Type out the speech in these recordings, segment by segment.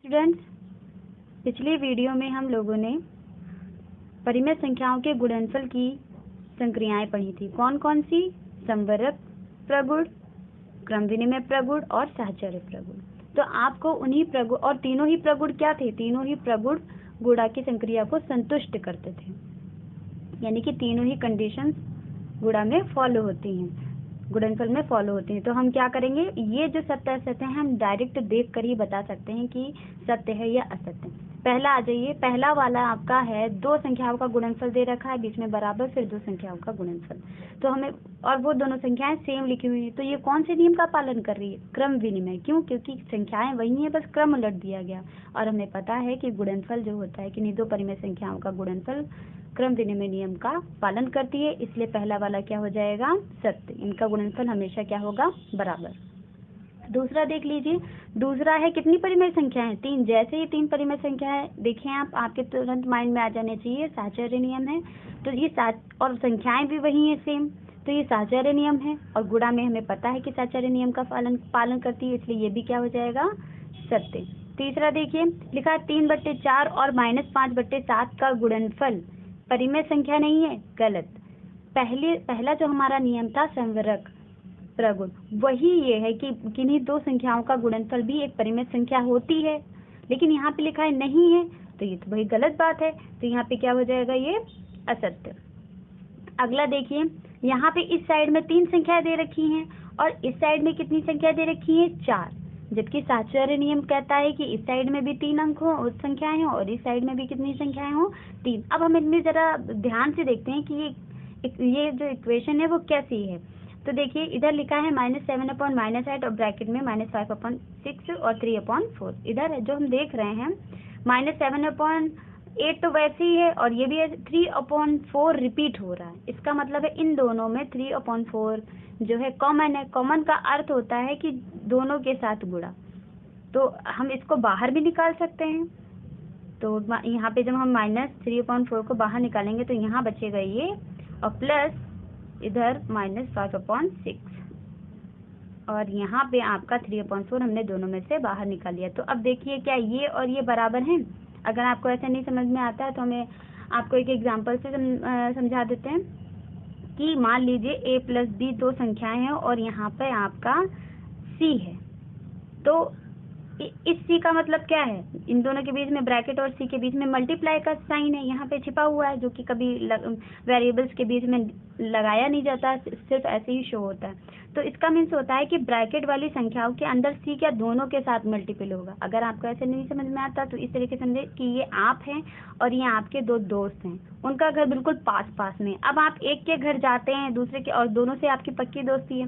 Students, पिछली video में हम लोगों ने परिमेय संख्याओं के गुणनफल की संक्रियाएं पढ़ी थी। कौन कौन सी? संवरक प्रगुण, क्रम विनिमय प्रगुण और साहचर्य प्रगुण। तो आपको उन्हीं प्रगुण, और तीनों ही प्रगुण क्या थे? तीनों ही प्रगुण गुणा की संक्रिया को संतुष्ट करते थे, यानी कि तीनों ही कंडीशंस गुणा में फॉलो होती हैं, गुणनफल में फॉलो होती हैं। तो हम क्या करेंगे, ये जो सत्य असत्य है हम डायरेक्ट देख कर ही बता सकते हैं कि सत्य है या असत्य। पहला आ जाइए, पहला वाला आपका है दो संख्याओं का गुणनफल दे रखा है, बीच में बराबर, फिर दो संख्याओं का गुणनफल। तो हमें, और वो दोनों संख्याएं सेम लिखी हुई है, तो ये कौन से नियम का पालन कर रही है? क्रम विनिमय। क्यों? क्योंकि संख्याएं वही है, बस क्रम उलट दिया गया। और हमें पता है कि गुणनफल जो होता है, किन्हीं दो परिमेय संख्याओं का गुणनफल क्रम विनिमय नियम का पालन करती है, इसलिए पहला वाला क्या हो जाएगा? सत्य। इनका गुणनफल हमेशा क्या होगा? बराबर। दूसरा देख लीजिए, दूसरा है कितनी परिमेय संख्याएं? तीन। जैसे ही तीन परिमेय संख्याएं देखें आप, आपके तुरंत माइंड में आ जाने चाहिए साहचर्य नियम है। तो ये और संख्याएं भी वही है सेम, तो ये साहचर्य नियम है, और गुणा में हमें पता है कि साहचर्य नियम का पालन करती है, इसलिए ये भी क्या हो जाएगा? सत्य। तीसरा देखिए, लिखा है 3/4 और -5/7 का गुणनफल परिमेय संख्या नहीं है। गलत। पहला जो हमारा नियम था संवरक प्रगुण, वही ये है कि किन्हीं दो संख्याओं का गुणनफल भी एक परिमेय संख्या होती है, लेकिन यहाँ पे लिखा है नहीं है, तो ये तो भाई गलत बात है। तो यहाँ पे क्या हो जाएगा? ये असत्य। अगला देखिए, यहाँ पे इस साइड में तीन संख्याएं दे रखी हैं और इस साइड में कितनी संख्या दे रखी है? 4। जबकि साहचर्य नियम कहता है कि इस साइड में भी 3 अंक हो, उस संख्याएं हो, और इस साइड में भी कितनी संख्याएं हो? 3। अब हम इनमें जरा ध्यान से देखते हैं कि ये जो इक्वेशन है वो कैसी है। तो देखिए, इधर लिखा है -7/-8 और ब्रैकेट में -5/6 और 3/4। इधर है जो हम देख रहे हैं -7/8 तो वैसे ही है, और ये भी 3/4 रिपीट हो रहा है। इसका मतलब है इन दोनों में 3/4 जो है कॉमन है। कॉमन का अर्थ होता है कि दोनों के साथ गुणा, तो हम इसको बाहर भी निकाल सकते हैं। तो यहाँ पे जब हम -3/4 को बाहर निकालेंगे तो यहाँ बचेगा ये, और प्लस इधर -5/6, और यहाँ पे आपका 3/4 हमने दोनों में से बाहर निकाल लिया। तो अब देखिए, क्या ये और ये बराबर हैं? अगर आपको ऐसा नहीं समझ में आता है तो हमें आपको एक एग्जांपल से समझा देते हैं कि मान लीजिए a + b दो संख्याएं हैं और यहाँ पे आपका c है। तो इस c का मतलब क्या है? इन दोनों के बीच में ब्रैकेट और c के बीच में मल्टीप्लाई का साइन है, यहाँ पे छिपा हुआ है, जो कि कभी वेरिएबल्स के बीच में लगाया नहीं जाता, सिर्फ ऐसे ही शो होता है। तो इसका मीन्स होता है कि ब्रैकेट वाली संख्याओं के अंदर c क्या दोनों के साथ मल्टीपल होगा। अगर आपको ऐसे नहीं समझ में आता तो इस तरीके से समझे कि ये आप हैं और ये आपके दो दोस्त हैं, उनका घर बिल्कुल पास पास में। अब आप एक के घर जाते हैं, दूसरे के, और दोनों से आपकी पक्की दोस्ती है।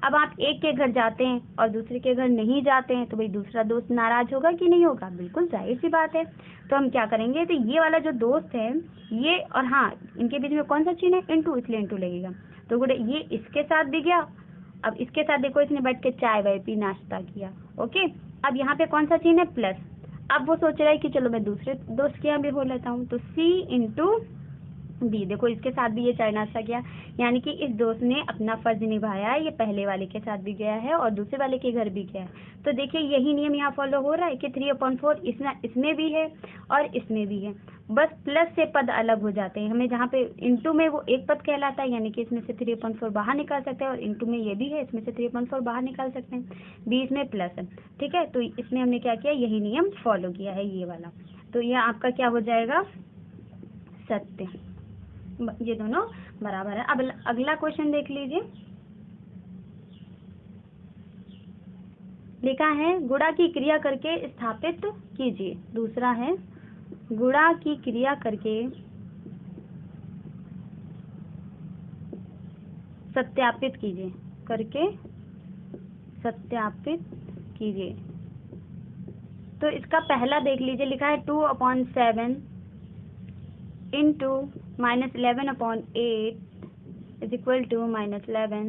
अब आप एक के घर जाते हैं और दूसरे के घर नहीं जाते हैं, तो भाई दूसरा दोस्त नाराज होगा कि नहीं होगा? बिल्कुल जाहिर सी बात है। तो हम क्या करेंगे, तो ये वाला जो दोस्त है ये, और हाँ, इनके बीच में कौन सा चिन्ह है? इनटू, इसलिए इनटू लगेगा। तो गुड़े ये इसके साथ भी गया। अब इसके साथ देखो, इसने बैठ के चाय वाय पी, नाश्ता किया। ओके, अब यहाँ पे कौन सा चिन्ह है? प्लस। अब वो सोच रहा है कि चलो मैं दूसरे दोस्त के यहाँ भी हो लेता हूँ, तो c × b। देखो, इसके साथ भी ये चाय नाश्ता किया, यानी कि इस दोस्त ने अपना फर्ज निभाया है। ये पहले वाले के साथ भी गया है और दूसरे वाले के घर भी गया है। तो देखिए, यही नियम यहाँ फॉलो हो रहा है कि 3/4 इसमें भी है और इसमें भी है, बस प्लस से पद अलग हो जाते हैं। हमें जहाँ पे इंटू में वो एक पद कहलाता है, यानी कि इसमें से 3/4 बाहर निकाल सकते हैं, और इंटू में ये भी है, इसमें से 3/4 बाहर निकाल सकते हैं। बीच में प्लस है, ठीक है। तो इसमें हमने क्या किया? यही नियम फॉलो किया है, ये वाला। तो यह आपका क्या हो जाएगा? सत्य। ये दोनों बराबर है। अब अगला क्वेश्चन देख लीजिए, लिखा है गुणा की क्रिया करके स्थापित कीजिए। दूसरा है गुणा की क्रिया करके सत्यापित कीजिए, करके सत्यापित कीजिए। तो इसका पहला देख लीजिए, लिखा है 2/7 इंटू -11/8 इज इक्वल टू -11।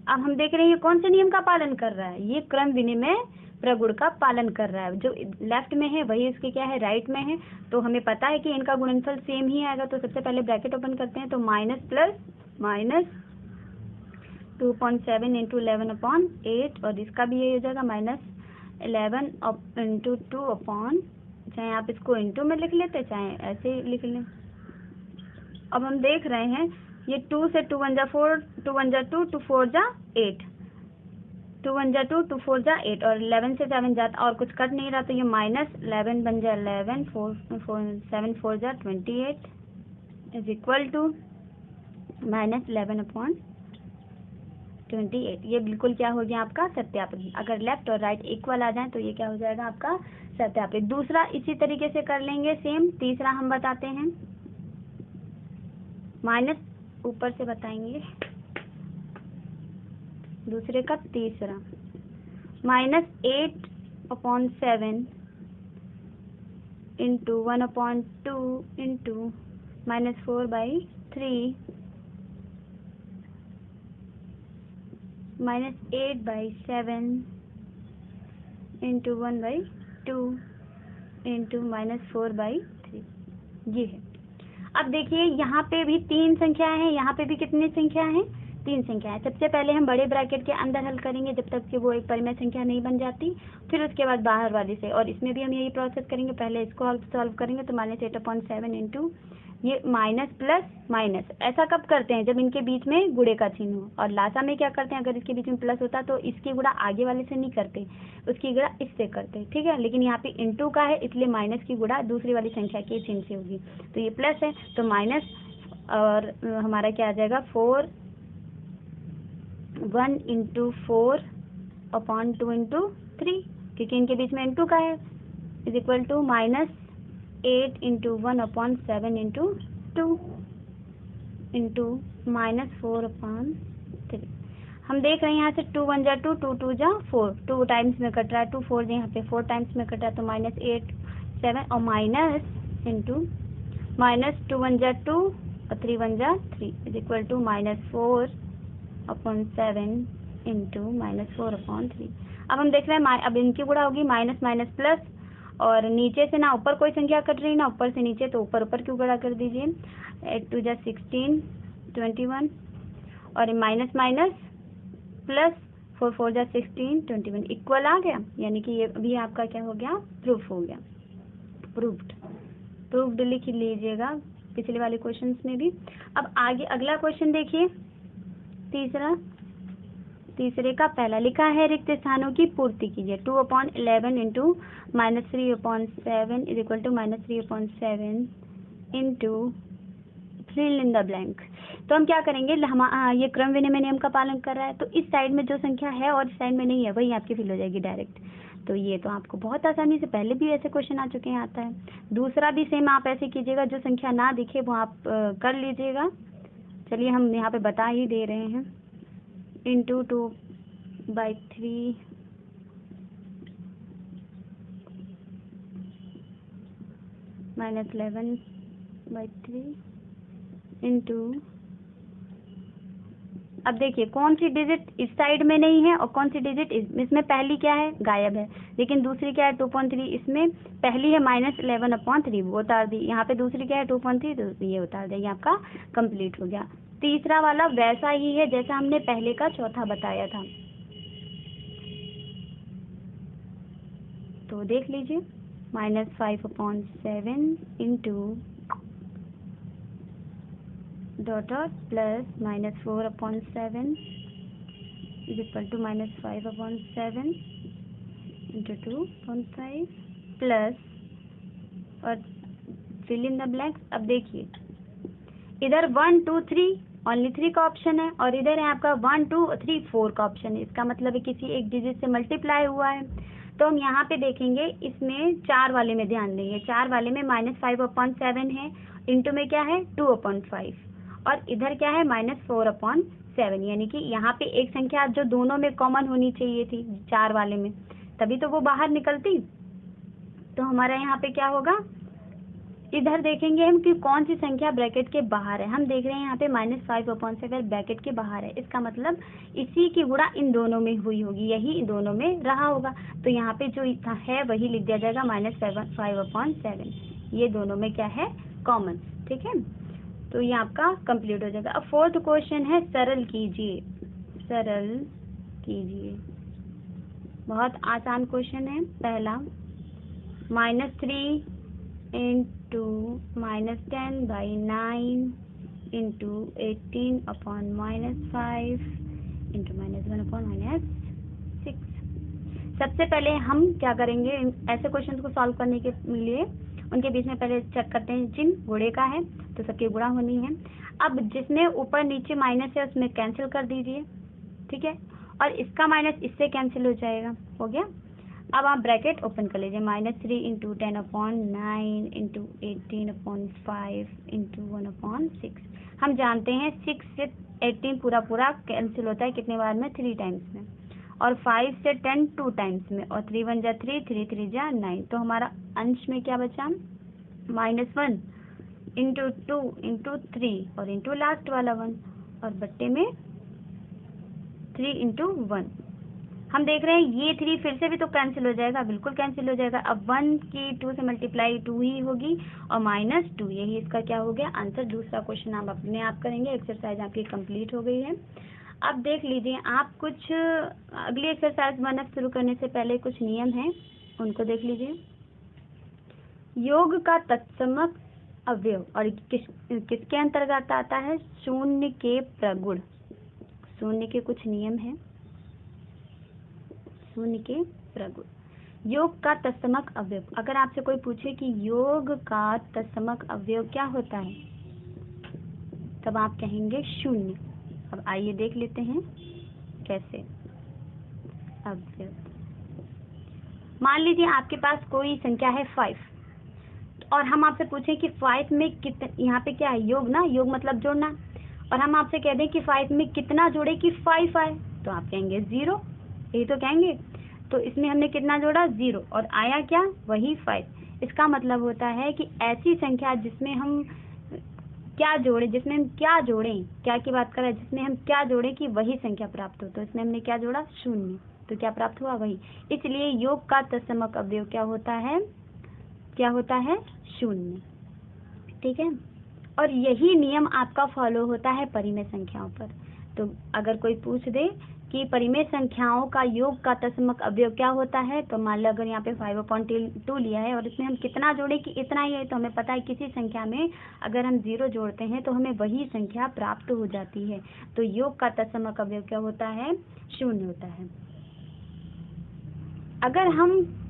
अब हम देख रहे हैं ये कौन से नियम का पालन कर रहा है? ये क्रम विनिमय प्रगुण का पालन कर रहा है। जो लेफ्ट में है वही इसके क्या है? राइट में है। तो हमें पता है कि इनका गुणनफल सेम ही आएगा। तो सबसे पहले ब्रैकेट ओपन करते हैं, तो माइनस प्लस माइनस 2/7 इंटू 11/8, और इसका भी यही हो जाएगा 11 इंटू 2 अपॉन, चाहे आप इसको इंटू में लिख लेते चाहे ऐसे ही लिख लें। अब हम देख रहे हैं ये 2 से 2 1 जा 4, 2 1 जा 2, 2 4 जा 8, 2 1 जा 2, 2 4 जा 8, और 11 से 7 जाता और कुछ कट नहीं रहा, तो ये -11 बन जाए 11, 7 4 जा 28 इज इक्वल टू -11 अपॉन 28। ये बिल्कुल क्या हो गया आपका सत्यापित। अगर लेफ्ट और राइट इक्वल आ जाए तो ये क्या हो जाएगा आपका सत्यापित। दूसरा इसी तरीके से कर लेंगे सेम। तीसरा हम बताते हैं, माइनस ऊपर से बताएंगे दूसरे का। तीसरा -8 upon 7 into 1 upon 2 into -4/3 -8/7 into 1/2 into -4/3। ये है। अब देखिए यहाँ पे भी 3 संख्या है, यहाँ पे भी कितनी संख्या है? 3 संख्या है। सबसे पहले हम बड़े ब्रैकेट के अंदर हल करेंगे जब तक कि वो एक परिमेय संख्या नहीं बन जाती, फिर उसके बाद बाहर वाली से। और इसमें भी हम यही प्रोसेस करेंगे, पहले इसको सॉल्व करेंगे तो -8/7 इंटू ये माइनस प्लस माइनस। ऐसा कब करते हैं? जब इनके बीच में गुणे का चिन्ह हो। और लासा में क्या करते हैं? अगर इसके बीच में प्लस होता तो इसकी गुणा आगे वाले से नहीं करते, उसकी गुणा इससे करते, ठीक है। लेकिन यहाँ पे इंटू का है इसलिए माइनस की गुणा दूसरी वाली संख्या के चिन्ह से होगी। तो ये प्लस है तो माइनस, और हमारा क्या आ जाएगा 1 इंटू 4 अपॉन 2 इंटू 3, क्योंकि इनके बीच में इंटू का है, is equal to -8 into 1 upon 7 into 2 into -4/3। हम देख रहे हैं यहाँ से 2 1 जा 2, 2 2 जा 4, 2 टाइम्स में कट रहा है, 2 4 यहाँ पे 4 टाइम्स में कट रहा है, तो -8 7 और माइनस इंटू -2 1 जा 2 और 3 1 जा 3 इज इक्वल टू -4/7 इंटू -4/3। अब हम देख रहे हैं अब इनकी गुणा होगी माइनस माइनस प्लस, और नीचे से ना ऊपर कोई संख्या कट रही ना ऊपर से नीचे, तो ऊपर ऊपर क्यों गुणा कर दीजिए। 8 2 जा 16 21, और माइनस माइनस प्लस 4 4 जा 16 21 इक्वल आ गया। यानी कि ये भी आपका क्या हो गया? प्रूफ हो गया, प्रूफ्ड लिख लीजिएगा पिछले वाले क्वेश्चंस में भी। अब आगे अगला क्वेश्चन देखिए, तीसरे का पहला लिखा है रिक्त स्थानों की पूर्ति कीजिए। 2/11 into -3/7 is equal to -3/7 into fill in the blank. तो हम क्या करेंगे, ये क्रम विनिमय नियम का पालन कर रहा है, तो इस साइड में जो संख्या है और इस साइड में नहीं है वही आपकी फिल हो जाएगी डायरेक्ट। तो ये तो आपको बहुत आसानी से, पहले भी ऐसे क्वेश्चन आ चुके हैं, आता है। दूसरा भी सेम आप ऐसे कीजिएगा, जो संख्या ना दिखे वो आप कर लीजिएगा। चलिए हम यहाँ पे बता ही दे रहे हैं। इंटू 2/3 -11/3 इंटू, अब देखिए कौन सी डिजिट इस साइड में नहीं है और कौन सी डिजिट इसमें पहली क्या है? गायब है। लेकिन दूसरी क्या है? 2.3। इसमें पहली है -11/3, वो उतार दी। यहाँ पे दूसरी क्या है? 2.3, तो ये उतार देंगे, आपका कंप्लीट हो गया। तीसरा वाला वैसा ही है जैसा हमने पहले का चौथा बताया था, तो देख लीजिए। -5/7 into dot plus -4/7 is equal to -5/7 into 2.5 plus, और फिल इन द ब्लैंक्स। अब देखिए इधर 1 2 3 ओनली 3 का ऑप्शन है, और इधर है आपका 1 2 3 4 का ऑप्शन है। इसका मतलब है किसी एक डिजिट से मल्टीप्लाई हुआ है। तो हम यहाँ पे देखेंगे, इसमें 4 वाले में ध्यान देंगे। 4 वाले में -5/7 है, इंटू में क्या है 2/5, और इधर क्या है -4/7। यानी कि यहाँ पे एक संख्या जो दोनों में कॉमन होनी चाहिए थी 4 वाले में, तभी तो वो बाहर निकलती। तो हमारा यहाँ पे क्या होगा, इधर देखेंगे हम कि कौन सी संख्या ब्रैकेट के बाहर है। हम देख रहे हैं यहाँ पे -5/7 ब्रैकेट के बाहर है, इसका मतलब इसी की गुणा इन दोनों में हुई होगी, यही इन दोनों में रहा होगा। तो यहाँ पे जो है वही लिख दिया जाएगा -5/7। ये दोनों में क्या है? कॉमन, ठीक है। तो ये आपका कंप्लीट हो जाएगा। अब फोर्थ क्वेश्चन है, सरल कीजिए। बहुत आसान क्वेश्चन है। पहला, -3 इंटू -10/9 इंटू 18/-5 इंटू -1/-6। सबसे पहले हम क्या करेंगे, ऐसे क्वेश्चन को सॉल्व करने के लिए उनके बीच में पहले चेक करते हैं चिन्ह गुणे का है तो सबकी गुणा होनी है। अब जिसमें ऊपर नीचे माइनस है उसमें कैंसिल कर दीजिए, ठीक है, और इसका माइनस इससे कैंसिल हो जाएगा, हो गया। अब आप ब्रैकेट ओपन कर लीजिए, -3 इंटू 10/9 इंटू 18/5 इंटू 1/6। हम जानते हैं 6 से 18 पूरा पूरा कैंसिल होता है कितने बार में, 3 टाइम्स में, और 5 से 10 2 टाइम्स में, और 3 1 जा 3, 3 3 जा 9। तो हमारा अंश में क्या बचा, -1 इंटू 2 इंटू 3 और इंटू लास्ट वाला 1, और बट्टे में 3 इंटू 1। हम देख रहे हैं ये 3 फिर से भी तो कैंसिल हो जाएगा, बिल्कुल कैंसिल हो जाएगा। अब 1 की 2 से मल्टीप्लाई 2 ही होगी, और -2, यही इसका क्या हो गया आंसर। दूसरा क्वेश्चन आप अपने आप करेंगे, एक्सरसाइज आपकी कंप्लीट हो गई है। अब देख लीजिए, आप कुछ अगली एक्सरसाइज 1 शुरू करने से पहले कुछ नियम हैं, उनको देख लीजिए। योग का तत्समक अवयव, और किसके अंतर्गत आता है, शून्य के प्रगुण। शून्य के कुछ नियम हैं, शून्य के प्रगुण। योग का तत्समक अवयव, अगर आपसे कोई पूछे कि योग का तत्समक अवयव क्या होता है, तब आप कहेंगे शून्य। अब आइए देख लेते हैं कैसे। अवयव, मान लीजिए आपके पास कोई संख्या है 5, और हम आपसे पूछें कि 5 में यहाँ पे क्या है, योग ना, योग मतलब जोड़ना, और हम आपसे कह दें कि 5 में कितना जोड़े कि 5 आए, तो आप कहेंगे 0, यही तो कहेंगे। तो इसमें हमने कितना जोड़ा, 0, और आया क्या, वही 5। इसका मतलब होता है कि ऐसी संख्या जिसमें हम क्या जोड़े, जिसमें हम क्या जोड़ें, क्या की बात कर रहे हैं, जिसमें हम क्या जोड़ें कि वही संख्या प्राप्त हो। तो इसमें हमने क्या जोड़ा, शून्य, तो क्या प्राप्त हुआ, वही। इसलिए योग का तत्समक अवयव क्या होता है, क्या होता है, शून्य, ठीक है। और यही नियम आपका फॉलो होता है परिमेय संख्याओं पर। तो अगर कोई पूछ दे कि परिमेय संख्याओं का योग का तत्समक अवयव क्या होता है, तो मान लो अगर यहाँ पे 5/2 लिया है और इसमें हम कितना जोड़े कि इतना ही है, तो हमें पता है किसी संख्या में अगर हम 0 जोड़ते हैं तो हमें वही संख्या प्राप्त हो जाती है। तो योग का तत्समक अवयव क्या होता है, शून्य होता है। अगर हम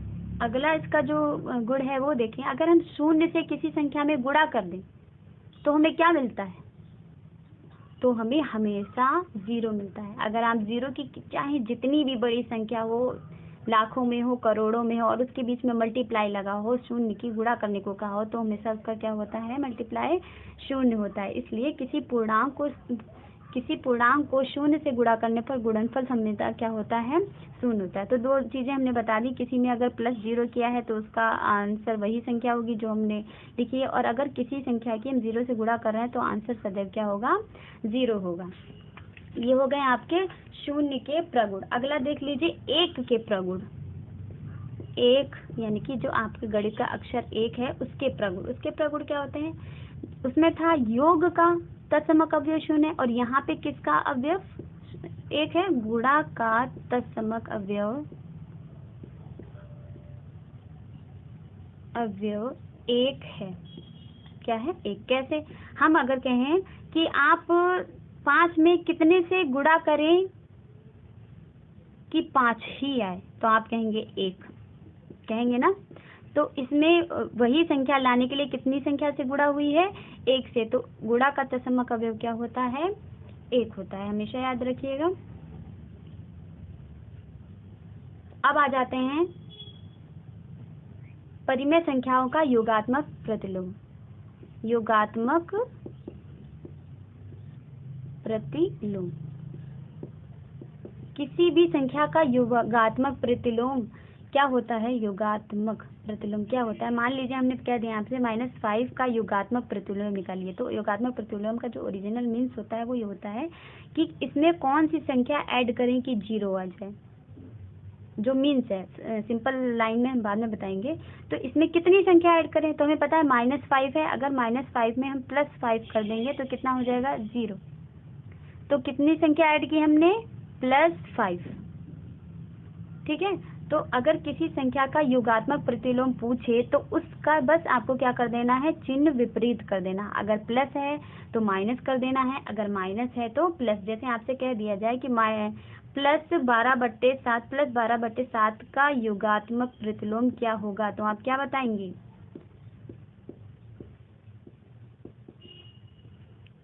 अगला इसका जो गुण है वो देखें, अगर हम शून्य से किसी संख्या में गुणा कर दें तो हमें क्या मिलता है, तो हमें हमेशा 0 मिलता है। अगर आप 0 की चाहे जितनी भी बड़ी संख्या हो, लाखों में हो, करोड़ों में हो, और उसके बीच में मल्टीप्लाई लगा हो, शून्य की गुणा करने को कहा हो, तो हमेशा उसका क्या होता है, मल्टीप्लाई शून्य होता है। इसलिए किसी पूर्णांक को शून्य से गुणा करने पर गुणनफल हमेशा क्या होता है, शून्य होता है। तो 2 चीजें हमने बता दी, किसी में अगर +0 किया है तो उसका आंसर वही संख्या होगी जो हमने लिखी है, और अगर किसी संख्या की हम 0 से गुणा कर रहे हैं तो आंसर सदैव क्या होगा, 0 होगा। ये हो गए आपके शून्य के प्रगुण। अगला देख लीजिए 1 के प्रगुण। 1 यानी कि जो आपके गणित का अक्षर 1 है उसके प्रगुण। उसके प्रगुण क्या होते हैं, उसमें था योग का तत्समक अवयव 0, और यहाँ पे किसका अवयव 1 है, गुणा का तत्समक अवयव 1 है। क्या है, 1। कैसे, हम अगर कहें कि आप 5 में कितने से गुणा करें कि 5 ही आए, तो आप कहेंगे 1, कहेंगे ना। तो इसमें वही संख्या लाने के लिए कितनी संख्या से गुणा हुई है, 1 से। तो गुणा का तत्समक अवयव क्या होता है, 1 होता है, हमेशा याद रखिएगा। अब आ जाते हैं परिमेय संख्याओं का योगात्मक प्रतिलोम। योगात्मक प्रतिलोम, किसी भी संख्या का योगात्मक प्रतिलोम क्या होता है, योगात्मक प्रतिलोम क्या होता है। मान लीजिए हमने कह दिया आपसे -5 का योगात्मक प्रतिलोम निकालिए, तो योगात्मक प्रतिलोम का जो ओरिजिनल मीन्स होता है वो ये होता है कि इसमें कौन सी संख्या ऐड करें कि 0 आ जाए। जो मीन्स है सिंपल लाइन में हम बाद में बताएंगे। तो इसमें कितनी संख्या ऐड करें, तो हमें पता है -5 है, अगर -5 में हम +5 कर देंगे तो कितना हो जाएगा, 0। तो कितनी संख्या ऐड की हमने, +5। ठीक है। तो अगर किसी संख्या का योगात्मक प्रतिलोम पूछे तो उसका बस आपको क्या कर देना है, चिन्ह विपरीत कर देना। अगर प्लस है तो माइनस कर देना है, अगर माइनस है तो प्लस। जैसे आपसे कह दिया जाए कि +12/7 +12/7 का योगात्मक प्रतिलोम क्या होगा, तो आप क्या बताएंगे,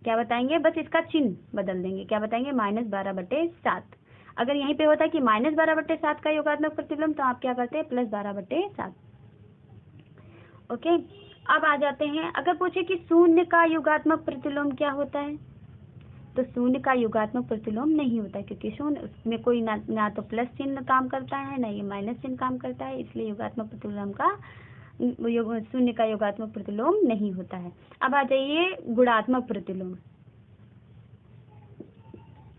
क्या बताएंगे, बस इसका चिन्ह बदल देंगे, क्या बताएंगे, -12/7। अगर यहीं पे होता है कि -12/7 का योगात्मक प्रतिलोम तो आप क्या करते हैं, +12/7। ओके। अब आ जाते हैं, अगर पूछे कि शून्य का योगात्मक प्रतिलोम क्या होता है, तो शून्य का योगात्मक प्रतिलोम नहीं होता है, क्योंकि शून्य उसमें कोई ना तो प्लस चिन्ह काम करता है ना ये माइनस चिन्ह काम करता है, इसलिए योगात्मक प्रतिलोम का शून्य का योगात्मक प्रतिलोम नहीं होता है। अब आ जाइए गुणात्मक प्रतिलोम।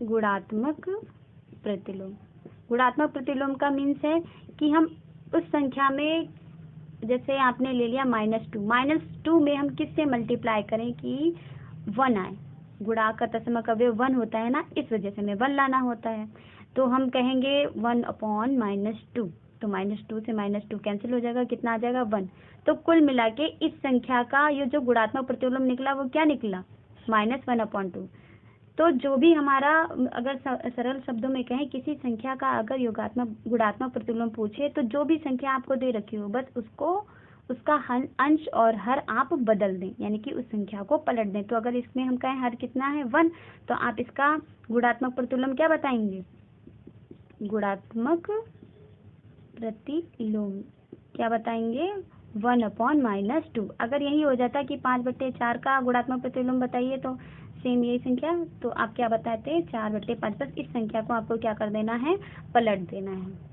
गुणात्मक प्रतिलोम, गुणात्मक प्रतिलोम का मीन्स है कि हम उस संख्या में, जैसे आपने ले लिया -2 में हम किससे मल्टीप्लाई करें कि 1 आए। गुणा का तत्समक अवयव 1 होता है ना, इस वजह से हमें 1 लाना होता है। तो हम कहेंगे 1/-2, तो -2 से -2 कैंसिल हो जाएगा, कितना आ जाएगा, 1। तो कुल मिला के इस संख्या का ये जो गुणात्मक प्रतिलोम निकला वो क्या निकला, -1/2। तो जो भी हमारा, अगर सरल शब्दों में कहें, किसी संख्या का अगर गुणात्मक प्रतिलोम पूछे तो जो भी संख्या आपको दे रखी हो बस उसको, उसका अंश और हर आप बदल दें, यानी कि उस संख्या को पलट दें। तो अगर इसमें हम कहें हर कितना है, 1, तो आप इसका गुणात्मक प्रतिलोम क्या बताएंगे, गुणात्मक प्रतिलोम क्या बताएंगे, 1/-2। अगर यही हो जाता कि 5/4 का गुणात्मक प्रतिलोम बताइए तो सेम यही संख्या, तो आप क्या बताते हैं, 4/5। बस इस संख्या को आपको क्या कर देना है, पलट देना है।